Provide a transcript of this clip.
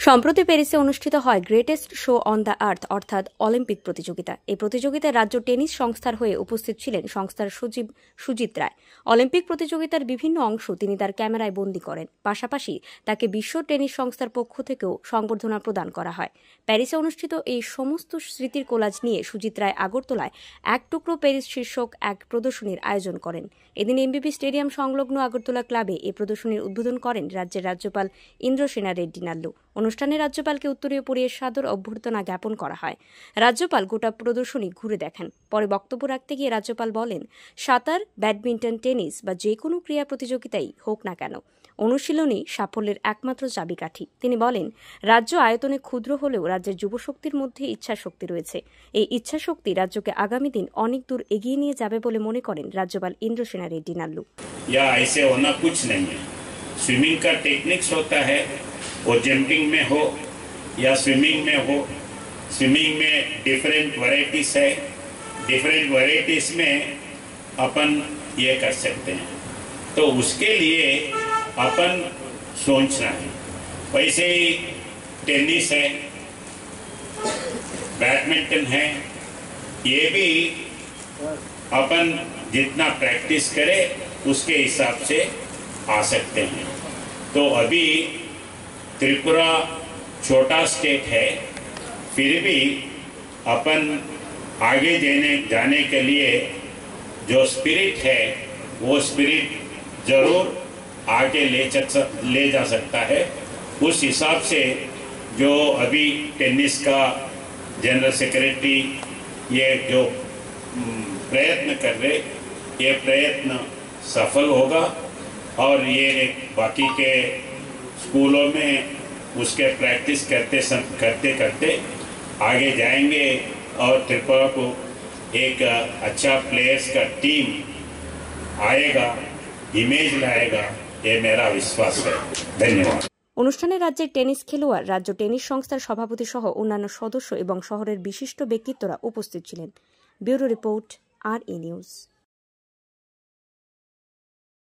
সম্প্রতি প্যারিসে অনুষ্ঠিত হয় greatest show on the earth অর্থাৎ অলিম্পিক প্রতিযোগিতা। এই প্রতিযোগিতায় রাজ্য টেনিস সংস্থার হয়ে উপস্থিত ছিলেন সংস্থার সচিব সুজিত রায়। অলিম্পিক প্রতিযোগিতার বিভিন্ন অংশ তিনি তার ক্যামেরায় বন্দী করেন। পাশাপাশি তাকে বিশ্ব টেনিস সংস্থার পক্ষ থেকেও সংবর্ধনা প্রদান করা হয়। প্যারিসে অনুষ্ঠিত এই সমস্ত স্মৃতির কোলাজ নিয়ে সুজিত রায় আগরতলায় এক টুকরো প্যারিস শীর্ষক এক প্রদর্শনীর আয়োজন করেন। এদিন এমবিপি স্টেডিয়াম সংলগ্ন আগরতলা ক্লাবে এই প্রদর্শনীর উদ্বোধন করেন রাজ্যের রাজ্যপাল ইন্দ্রসেনা রেড্ডি নাল্লু। অনুষ্ঠানে রাজ্যপালকে উত্তরীয় পরিয়ে সাদর অভ্যর্থনা জ্ঞাপন করা হয়। রাজ্যপাল গোটা প্রদর্শনী ঘুরে দেখেন। পরে বক্তব্য রাখতে গিয়ে রাজ্যপাল বলেন, সাঁতার, ব্যাডমিন্টন, টেনিস বা যে কোনো ক্রীড়া প্রতিযোগিতাই হোক না কেন, অনুশীলনই সাফল্যের একমাত্র চাবিকাঠি। তিনি বলেন, রাজ্য আয়তনে ক্ষুদ্র হলেও রাজ্যের যুবশক্তির মধ্যে ইচ্ছাশক্তি রয়েছে। এই ইচ্ছাশক্তি রাজ্যকে আগামী দিন অনেক দূর এগিয়ে নিয়ে যাবে বলে মনে করেন রাজ্যপাল ইন্দ্রসেনা রেড্ডি নাল্লু। स्विमिंग का टेक्निक्स होता है, वो जंपिंग में हो या स्विमिंग में हो। स्विमिंग में डिफरेंट वैरायटीज है, डिफरेंट वैरायटीज में अपन ये कर सकते हैं, तो उसके लिए अपन सोचना है। वैसे ही टेनिस है, बैडमिंटन है, ये भी अपन जितना प्रैक्टिस करें उसके हिसाब से आ सकते हैं। तो अभी त्रिपुरा छोटा स्टेट है, फिर भी अपन आगे जाने के लिए जो स्पिरिट है वो स्पिरिट जरूर आगे ले जा सकता है। उस हिसाब से जो अभी टेनिस का जनरल सेक्रेटरी ये जो प्रयत्न कर रहे, ये प्रयत्न सफल होगा और ये बाकी के स्कूलों में उसके प्रैक्टिस करते करते आगे जाएंगे और त्रिपुरा को एक अच्छा प्लेयर्स का टीम आएगा, इमेज लाएगा, ये मेरा विश्वास है। धन्यवाद। অনুষ্ঠানে রাজ্যের টেনিস খেলোয়াড়, রাজ্য টেনিস সংস্থার সভাপতি সহ অন্যান্য সদস্য এবং শহরের বিশিষ্ট ব্যক্তিত্বরা উপস্থিত ছিলেন। Bureau report, RE news.